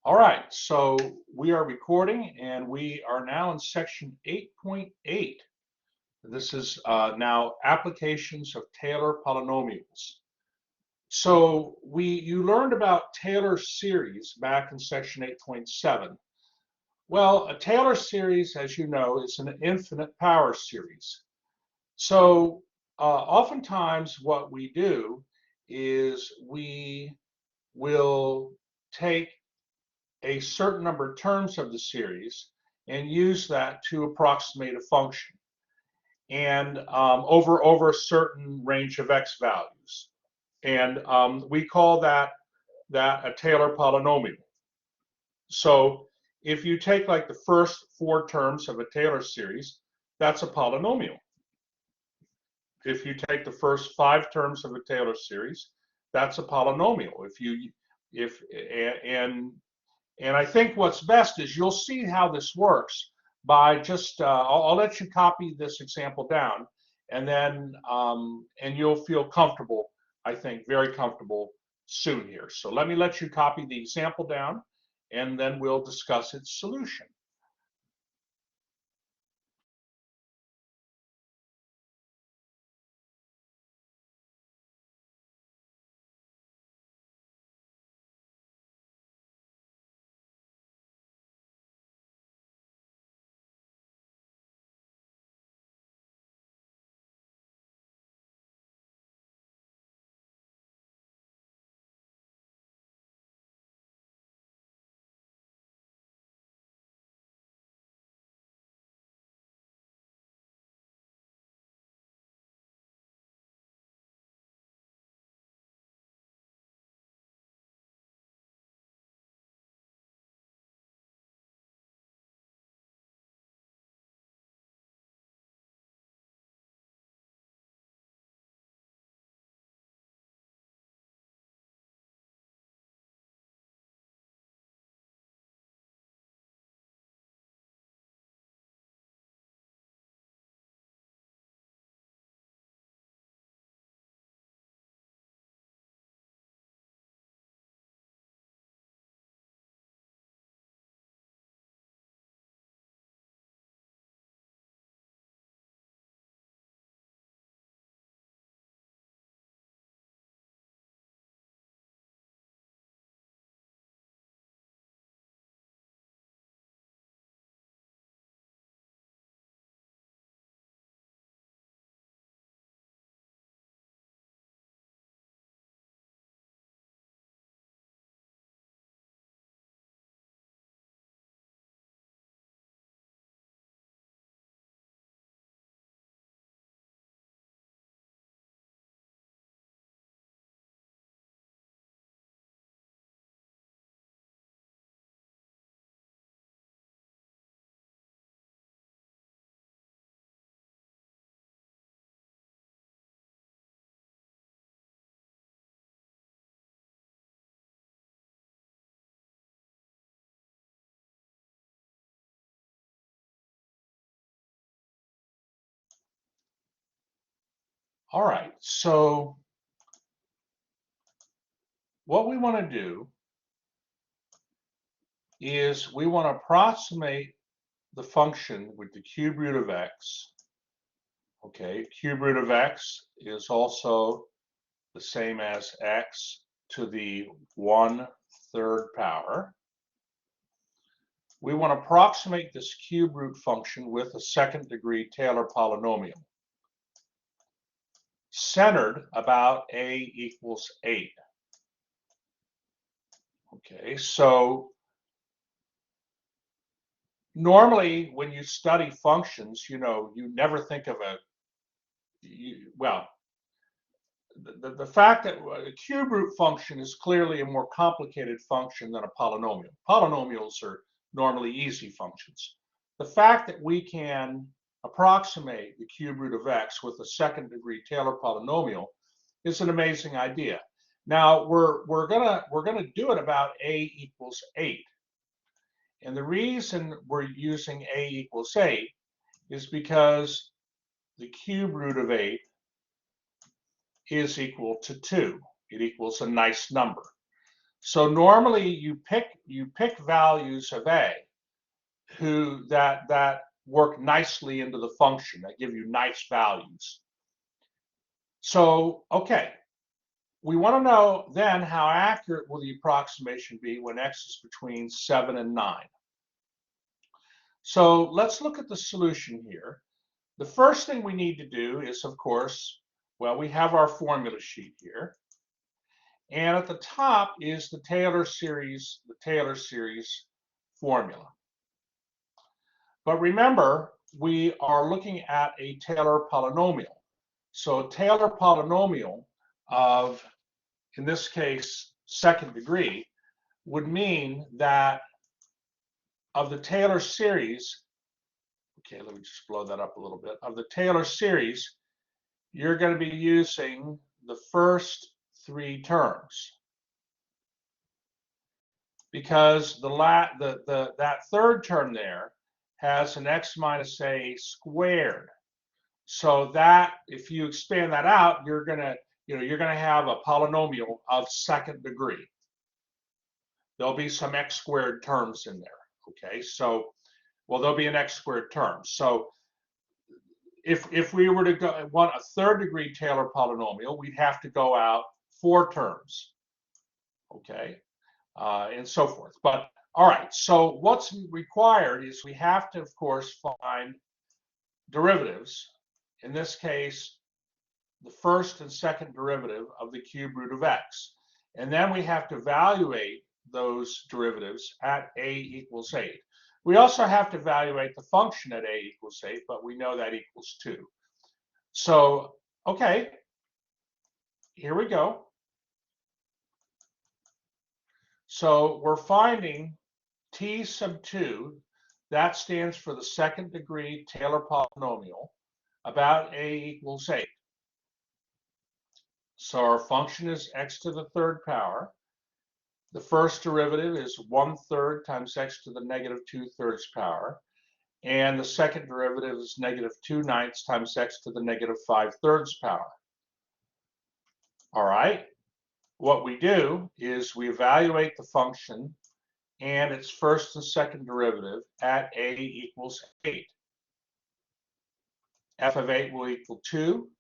All right, so we are recording and we are now in section 8.8. This is now applications of Taylor polynomials. So you learned about Taylor series back in section 8.7. Well, a Taylor series, as you know, is an infinite power series. So oftentimes what we do is we will take a certain number of terms of the series and use that to approximate a function and over a certain range of x values. And we call that a Taylor polynomial. So if you take like the first four terms of a Taylor series, that's a polynomial. If you take the first five terms of a Taylor series, that's a polynomial. And I think what's best is you'll see how this works by just, I'll let you copy this example down, and then, and you'll feel comfortable, I think, very comfortable soon here. So let me let you copy the example down, and then we'll discuss its solution. All right, so what we want to do is we want to approximate the function with the cube root of x. Okay, cube root of x is also the same as x to the 1/3 power. We want to approximate this cube root function with a second degree Taylor polynomial centered about a equals 8. Okay, so normally when you study functions, you never think of well, the fact that a cube root function is clearly a more complicated function than a polynomial. Polynomials are normally easy functions. The fact that we can approximate the cube root of x with a second degree Taylor polynomial is an amazing idea. Now we're gonna do it about a equals 8. And the reason we're using a equals 8 is because the cube root of 8 is equal to 2. It equals a nice number. So normally you pick values of A that work nicely into the function, that give you nice values. So, okay, we want to know then how accurate will the approximation be when x is between 7 and 9. So let's look at the solution here. The first thing we need to do is, of course, well, we have our formula sheet here. And at the top is the Taylor series formula. But remember, we are looking at a Taylor polynomial. So a Taylor polynomial of, in this case, second degree, would mean that of the Taylor series, okay, let me just blow that up a little bit, of the Taylor series, you're going to be using the first 3 terms. Because that third term there has an x minus a squared. So that, if you expand that out, you're gonna have a polynomial of second degree. There'll be some x squared terms in there. Okay, so there'll be an x squared term. So if we were to want a third degree Taylor polynomial, we'd have to go out 4 terms. Okay, and so forth. But all right, so what's required is we have to, of course, find derivatives. In this case, the first and second derivative of the cube root of x. And then we have to evaluate those derivatives at a equals 8. We also have to evaluate the function at a equals 8, but we know that equals 2. So, okay, here we go. So we're finding t sub 2, that stands for the second degree Taylor polynomial, about a equals 8. So our function is x to the third power. The first derivative is 1/3 times x to the negative 2/3 power. And the second derivative is negative 2/9 times x to the negative 5/3 power. All right, what we do is we evaluate the function and its first and second derivative at a equals 8. F of 8 will equal 2,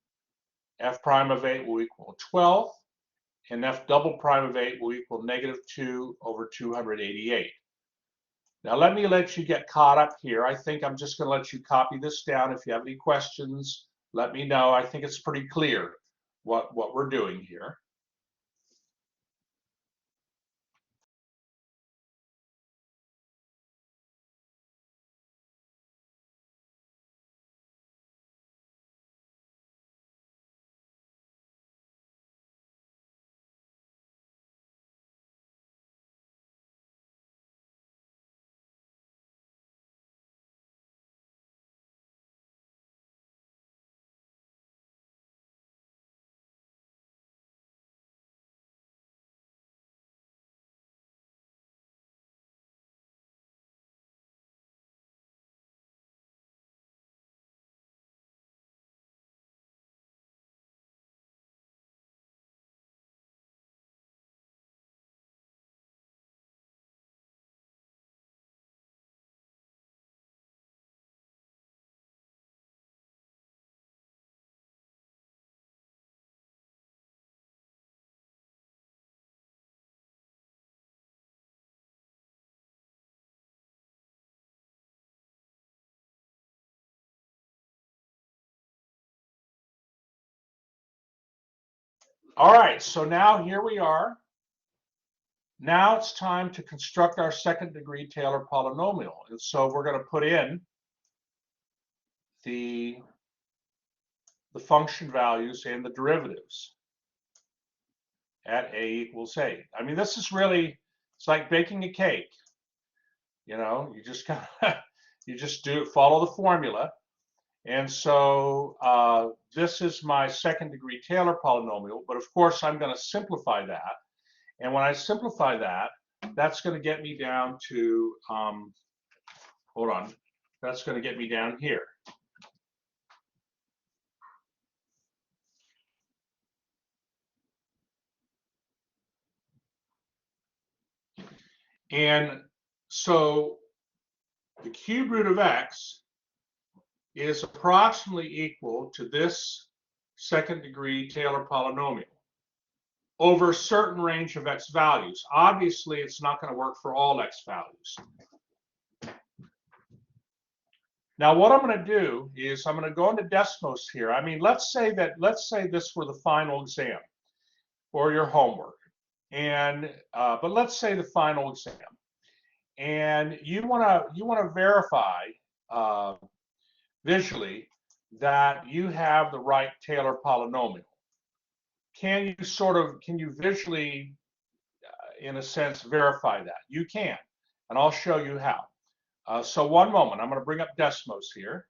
f prime of 8 will equal 12, and f double prime of 8 will equal negative 2 over 288. Now let me let you get caught up here. I think I'm just going to let you copy this down. If you have any questions, let me know. I think it's pretty clear what we're doing here. All right, so now here we are. Now it's time to construct our second degree Taylor polynomial. And so we're going to put in the function values and the derivatives at a equals 8. I mean, this is really, it's like baking a cake. You know, you just kind of, you just follow the formula. And so this is my second degree Taylor polynomial, but of course I'm going to simplify that. And when I simplify that, that's going to get me down to, hold on, that's going to get me down here. And so the cube root of x is approximately equal to this second degree Taylor polynomial over a certain range of x values. Obviously, it's not going to work for all x values. Now, what I'm going to do is I'm going to go into Desmos here. I mean, let's say this were the final exam or your homework, and but let's say the final exam, and you want to verify visually that you have the right Taylor polynomial. Can you visually, in a sense, verify that? You can, and I'll show you how. So one moment, I'm going to bring up Desmos here.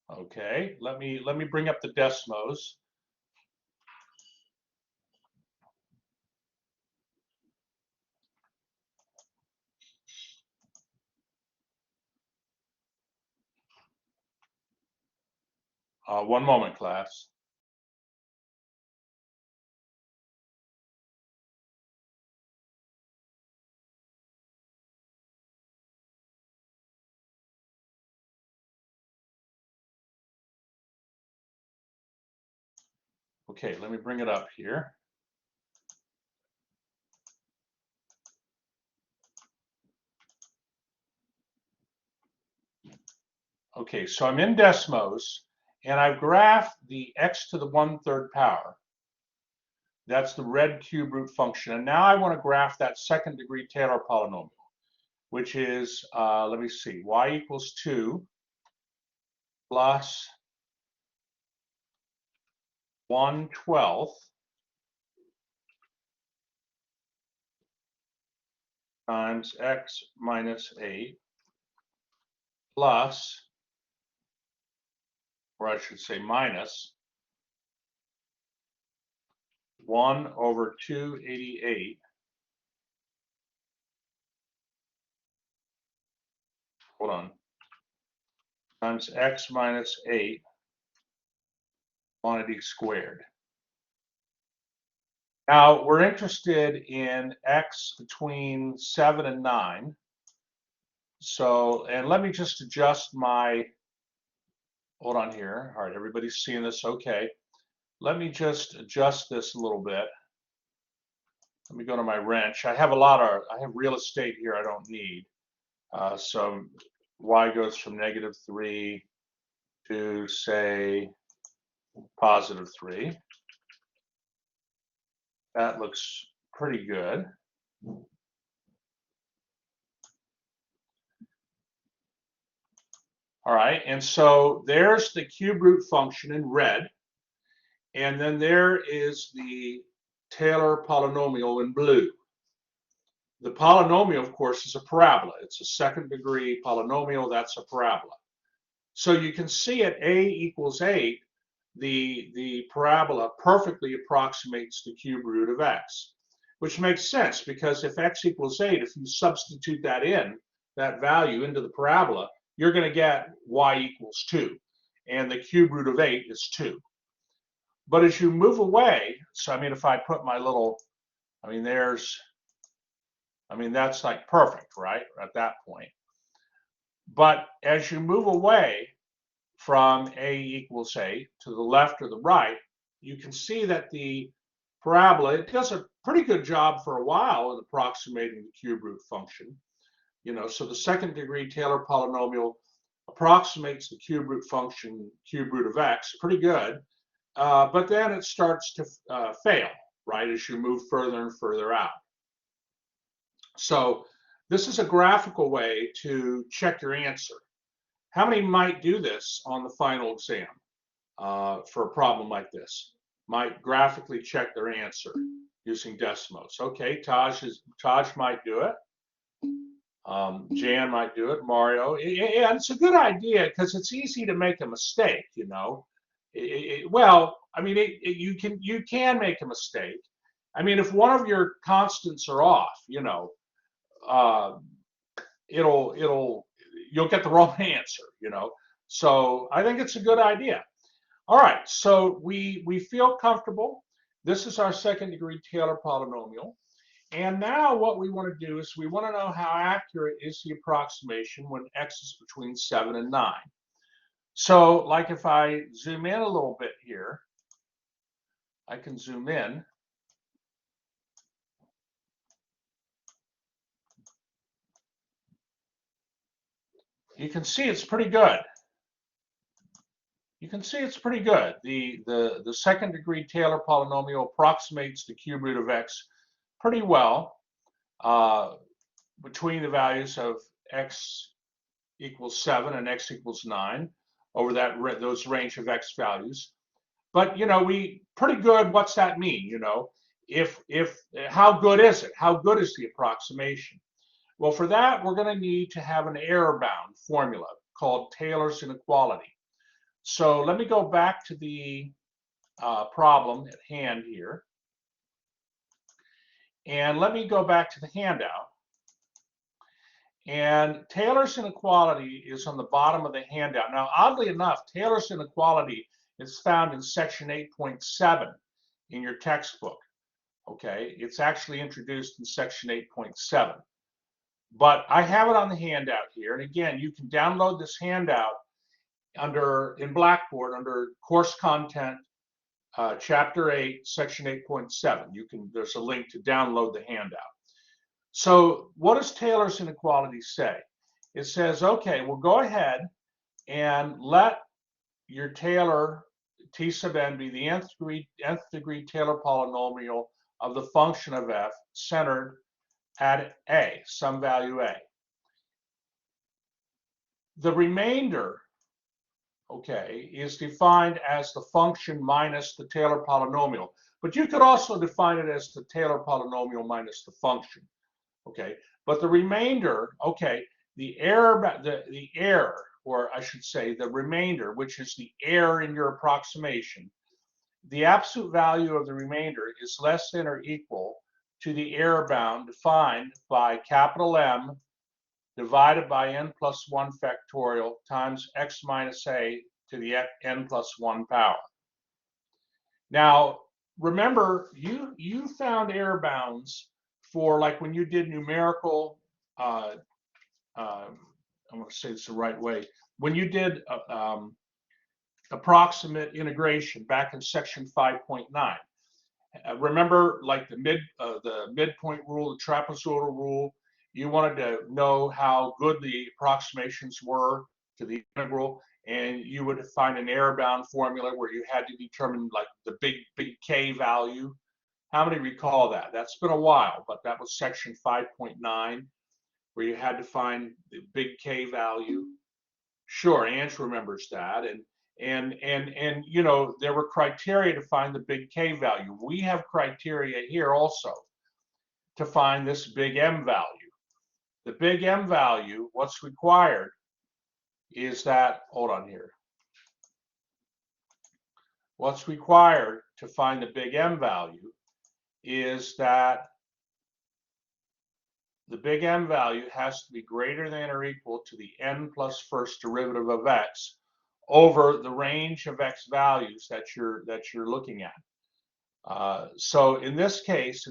Okay, let me bring up the Desmos. One moment, class. Okay, let me bring it up here. Okay, so I'm in Desmos, and I've graphed the x to the 1/3 power. That's the red cube root function. And now I want to graph that second degree Taylor polynomial, which is, let me see, y equals 2 plus 1/12 times x minus 8 plus, or I should say minus, 1 over 288, hold on, times x minus 8 quantity squared. Now, we're interested in x between 7 and 9. So, and let me just adjust my, hold on here. All right, everybody's seeing this okay. Let me just adjust this a little bit. Let me go to my wrench. I have real estate here I don't need. So y goes from -3 to, say, +3. That looks pretty good. All right, and so there's the cube root function in red, and then there is the Taylor polynomial in blue. The polynomial, of course, is a parabola. It's a second degree polynomial. That's a parabola. So you can see at a equals 8, the parabola perfectly approximates the cube root of x, which makes sense because if x equals 8, if you substitute that value into the parabola, you're going to get y equals 2, and the cube root of 8 is 2. But as you move away, so I mean, if I put my little, I mean, that's like perfect, right, at that point. But as you move away from a equals 8 to the left or the right, you can see that the parabola, it does a pretty good job for a while in approximating the cube root function. So the second degree Taylor polynomial approximates the cube root function, cube root of x, pretty good. But then it starts to fail, right, as you move further and further out. So this is a graphical way to check your answer. How many might do this on the final exam for a problem like this? Might graphically check their answer using Desmos. Okay, Taj might do it. Jan might do it. Mario. Yeah, it's a good idea because it's easy to make a mistake. Well, I mean, you can make a mistake. I mean, if one of your constants are off, uh, you'll get the wrong answer. So I think it's a good idea. All right, so we feel comfortable. This is our second degree Taylor polynomial. And now what we want to do is we want to know how accurate is the approximation when x is between 7 and 9. So like if I zoom in a little bit here, I can zoom in. You can see it's pretty good. You can see it's pretty good. The second degree Taylor polynomial approximates the cube root of x pretty well between the values of x equals 7 and x equals 9 over those range of x values. But we pretty good. What's that mean? If how good is it? How good is the approximation? Well, for that we're going to need to have an error-bound formula called Taylor's inequality. So let me go back to the problem at hand here. And let me go back to the handout. And Taylor's inequality is on the bottom of the handout. Now, oddly enough, Taylor's inequality is found in section 8.7 in your textbook. Okay, it's actually introduced in section 8.7. But I have it on the handout here. And again, you can download this handout in Blackboard under course content, chapter 8, section 8.7. There's a link to download the handout. So what does Taylor's inequality say? It says, okay, well, go ahead and let your Taylor T sub n be the nth degree Taylor polynomial of the function of f centered at a, some value a. The remainder, okay, is defined as the function minus the Taylor polynomial. But you could also define it as the Taylor polynomial minus the function. Okay, but the remainder, okay, the error, or I should say the remainder, which is the error in your approximation, the absolute value of the remainder is less than or equal to the error bound defined by capital M divided by n plus 1 factorial times x minus a to the n plus 1 power. Now, remember, you found error bounds for like when you did numerical, I'm going to say this the right way, when you did approximate integration back in section 5.9. Remember, like the midpoint rule, the trapezoidal rule, you wanted to know how good the approximations were to the integral, and you would find an error-bound formula where you had to determine like the big K value. How many recall that? That's been a while, but that was section 5.9, where you had to find the big K value. Sure, Ange remembers that, and there were criteria to find the big K value. We have criteria here also to find this big M value. The big M value, what's required is that, hold on here. What's required to find the big M value is that the big M value has to be greater than or equal to the n plus first derivative of x over the range of x values that you're looking at. So in this case,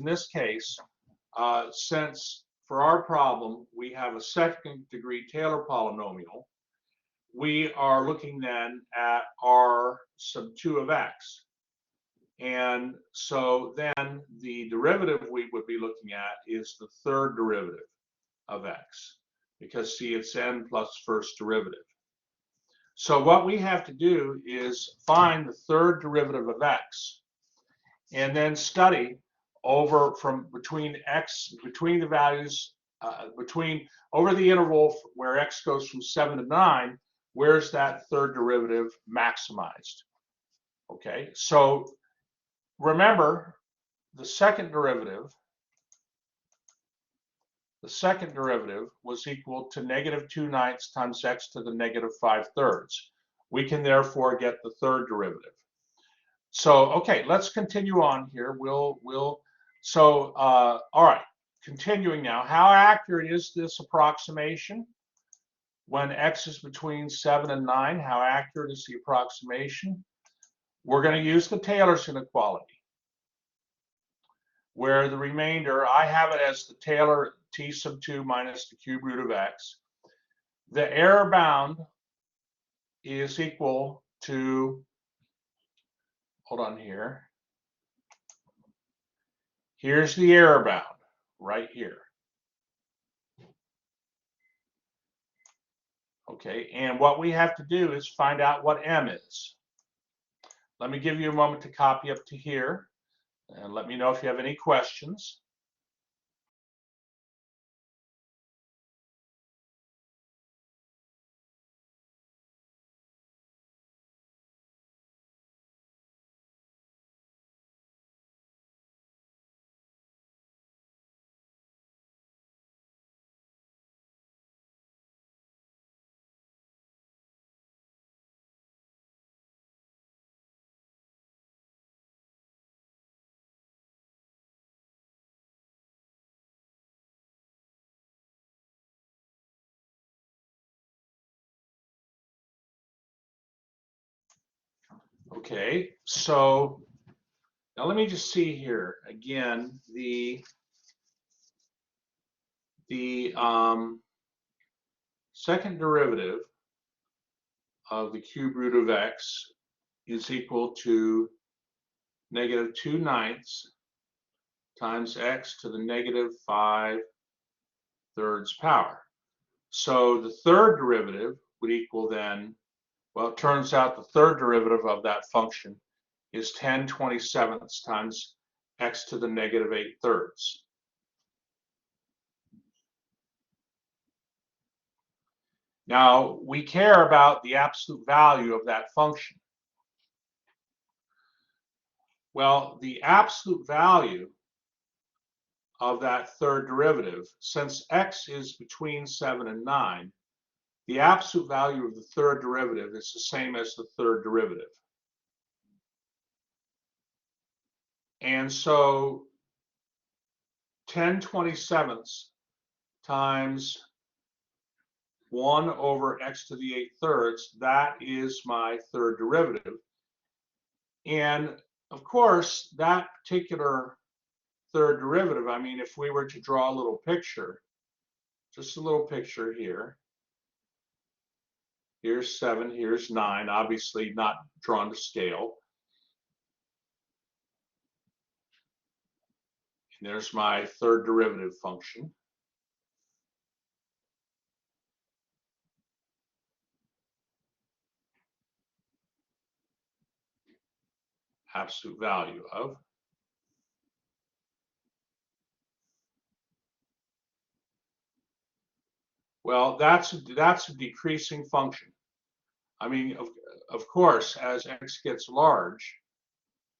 since for our problem we have a second degree Taylor polynomial, we are looking then at r sub 2 of x. And so then the derivative we would be looking at is the third derivative of x. because see, it's n plus first derivative. So what we have to do is find the third derivative of x, and then study over from between the values over the interval where x goes from 7 to 9, where's that third derivative maximized? Okay, so remember the second derivative was equal to -2/9 times x to the -5/3. We can therefore get the third derivative. So, okay, let's continue on here. All right, continuing now. How accurate is this approximation? When x is between 7 and 9, how accurate is the approximation? We're going to use the Taylor's inequality, where the remainder, I have it as the Taylor t sub 2 minus the cube root of x. The error bound is equal to, hold on here. Here's the error bound right here. Okay, and what we have to do is find out what m is. Let me give you a moment to copy up to here, and let me know if you have any questions. Okay, so now let me just see here again. The second derivative of the cube root of x is equal to -2/9 times x to the -5/3 power. So the third derivative would equal then, well, it turns out the third derivative of that function is 10/27 times x to the -8/3. Now, we care about the absolute value of that function. Well, the absolute value of that third derivative, since x is between 7 and 9, the absolute value of the third derivative is the same as the third derivative. And so 10/27 times 1 over x to the 8/3, that is my third derivative. And of course, that particular third derivative, I mean, if we were to draw a little picture, just a little picture here. Here's 7, here's 9, obviously not drawn to scale. And there's my third derivative function. Absolute value of. Well, that's a decreasing function. I mean, of course, as x gets large,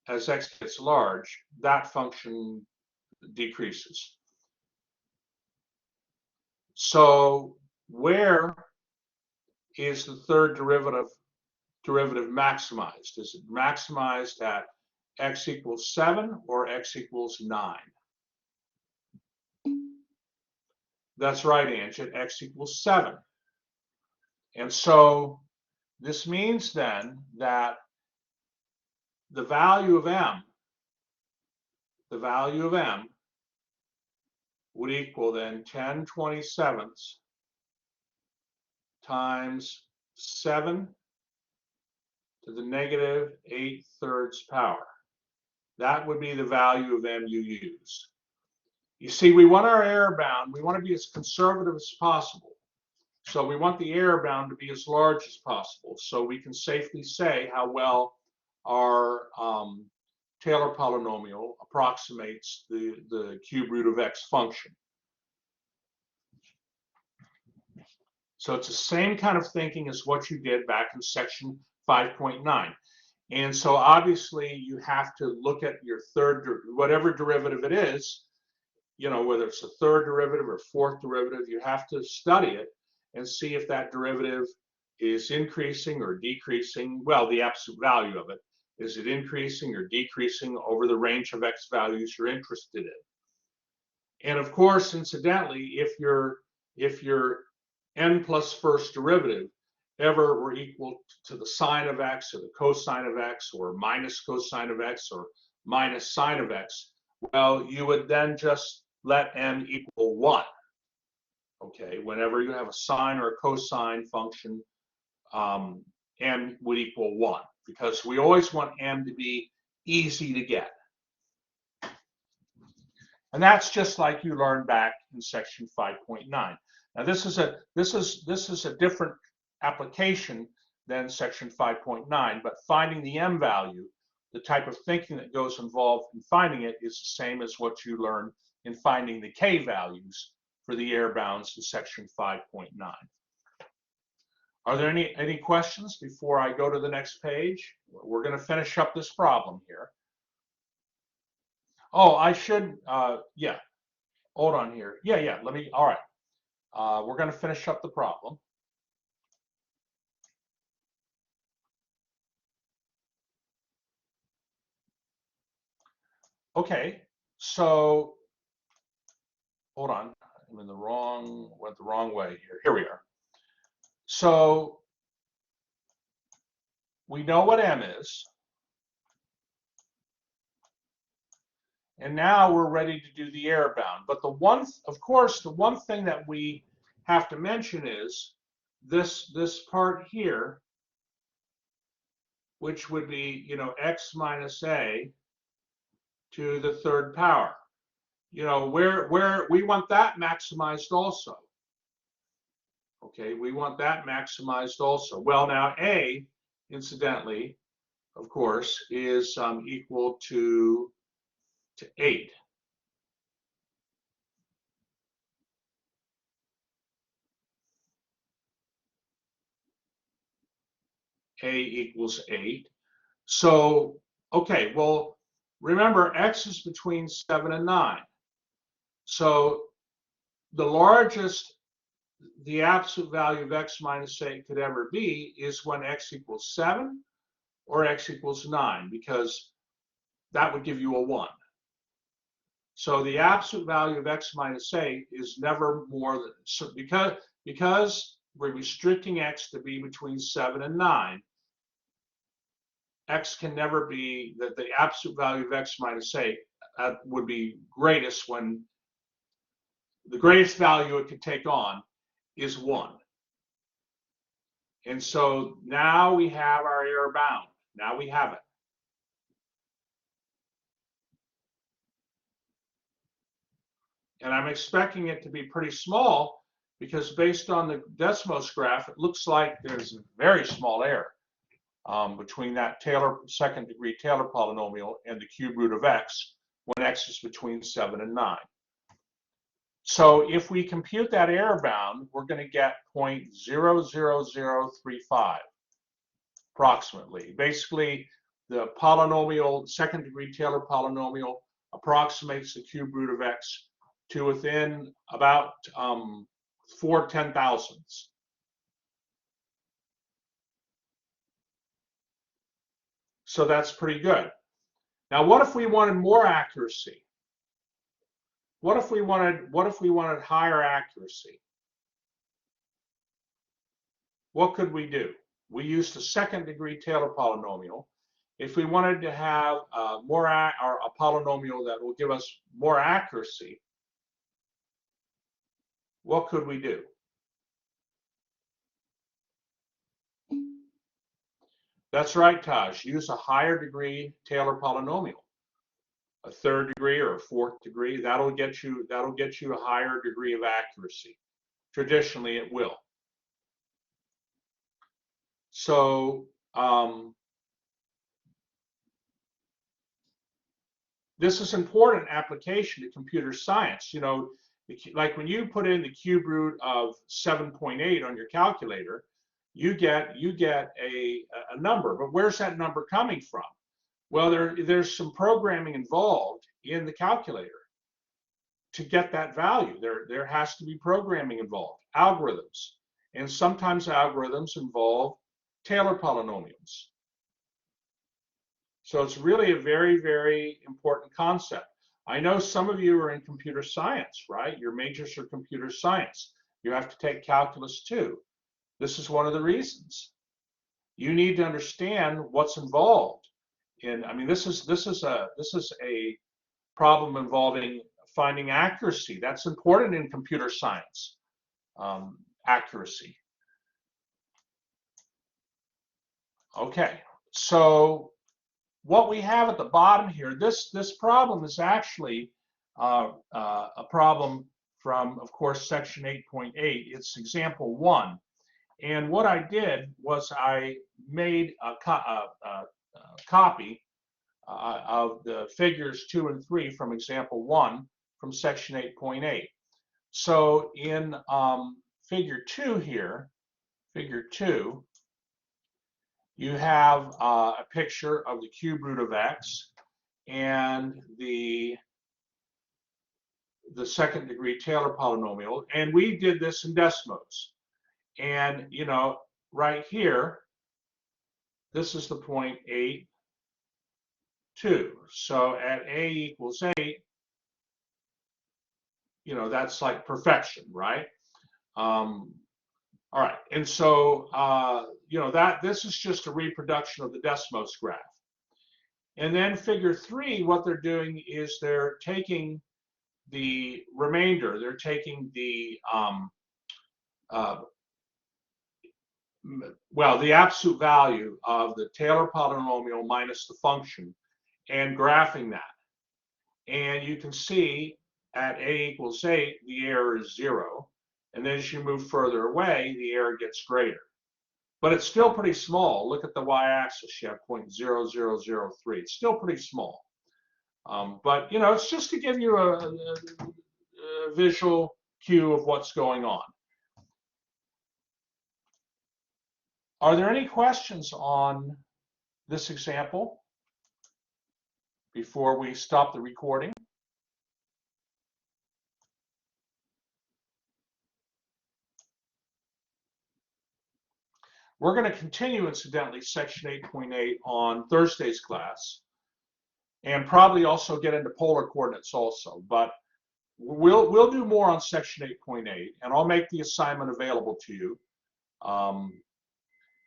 that function decreases. So where is the third derivative maximized? Is it maximized at x equals 7 or x equals 9? That's right, Ange, at x equals 7. And so this means then that the value of m would equal then 10/27 times 7 to the -8/3 power. That would be the value of m you use. You see, we want our error bound, we want to be as conservative as possible. So we want the error bound to be as large as possible, so we can safely say how well our Taylor polynomial approximates the cube root of x function. So it's the same kind of thinking as what you did back in section 5.9. And so obviously you have to look at your whatever derivative it is, you know, whether it's a third derivative or fourth derivative, you have to study it and see if that derivative is increasing or decreasing. Well, the absolute value of it. Is it increasing or decreasing over the range of x values you're interested in? And of course, incidentally, if your n plus first derivative ever were equal to the sine of x or the cosine of x or minus cosine of x or minus sine of x, well, you would then just let n equal 1. Okay, whenever you have a sine or a cosine function, n would equal 1, because we always want n to be easy to get. And that's just like you learned back in section 5.9. Now this is a different application than section 5.9, but finding the m value, the type of thinking that goes involved in finding it, is the same as what you learned in finding the k values for the error bounds in section 5.9. Are there any questions before I go to the next page? We're going to finish up this problem here. Oh, I should, yeah, hold on here. Yeah, let me, all right. We're going to finish up the problem. Okay, so hold on. I'm in the wrong, went the wrong way here. Here we are. So we know what m is. And now we're ready to do the error bound. But of course, the one thing that we have to mention is this part here, which would be, you know, x minus a to the third power. You know, where we want that maximized also. Okay, we want that maximized also. Well, now a, incidentally, of course, is equal to 8. A equals 8. So, okay, well, remember, x is between 7 and 9. So the largest the absolute value of x minus 8 could ever be is when x equals 7 or x equals 9, because that would give you a 1. So the absolute value of x minus 8 is never more than, so because we're restricting x to be between 7 and 9, x can never be, that the absolute value of x minus 8 would be greatest when the greatest value it could take on is 1. And so now we have our error bound. Now we have it. And I'm expecting it to be pretty small, because based on the Desmos graph, it looks like there's a very small error between that second degree Taylor polynomial and the cube root of x when x is between 7 and 9. So if we compute that error bound, we're going to get 0.00035 approximately. Basically, the polynomial, second degree Taylor polynomial, approximates the cube root of x to within about 4 10,000ths. So that's pretty good. Now, what if we wanted more accuracy? What if we wanted higher accuracy? What could we do? We used a second degree Taylor polynomial. If we wanted to have a polynomial that will give us more accuracy, what could we do? That's right, Taj. Use a higher degree Taylor polynomial, a third degree or a fourth degree. That'll get you a higher degree of accuracy. Traditionally, it will. So this is important application to computer science. You know, like when you put in the cube root of 7.8 on your calculator, you get a number. But where's that number coming from? Well, there's some programming involved in the calculator to get that value. There has to be programming involved, algorithms, and sometimes algorithms involve Taylor polynomials. So it's really a very, very important concept. I know some of you are in computer science, right? Your majors are computer science. You have to take calculus too. This is one of the reasons. You need to understand what's involved in, I mean, this is a problem involving finding accuracy. That's important in computer science, accuracy. Okay, so what we have at the bottom here, this problem is actually a problem from, of course, section 8.8. It's example 1. And what I did was I made a copy of the figures 2 and 3 from example 1 from section 8.8. So in figure 2 here, figure 2, you have a picture of the cube root of x and the second degree Taylor polynomial, and we did this in Desmos. And you know, right here, this is the point 8, 2. So at a equals 8, you know, that's like perfection, right? All right, and so you know, that this is just a reproduction of the Desmos graph. And then figure 3, what they're doing is they're taking the remainder, they're taking the well, the absolute value of the Taylor polynomial minus the function and graphing that. And you can see at a equals 8, the error is 0. And then as you move further away, the error gets greater. But it's still pretty small. Look at the y-axis, you have 0.0003. It's still pretty small. But, you know, it's just to give you a visual cue of what's going on. Are there any questions on this example before we stop the recording? We're going to continue, incidentally, section 8.8 on Thursday's class, and probably also get into polar coordinates also. But we'll do more on section 8.8, and I'll make the assignment available to you,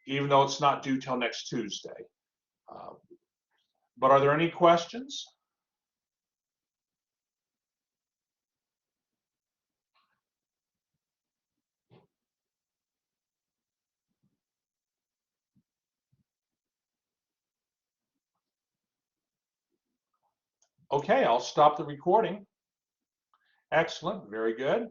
even though it's not due till next Tuesday. But are there any questions? Okay, I'll stop the recording. Excellent, very good.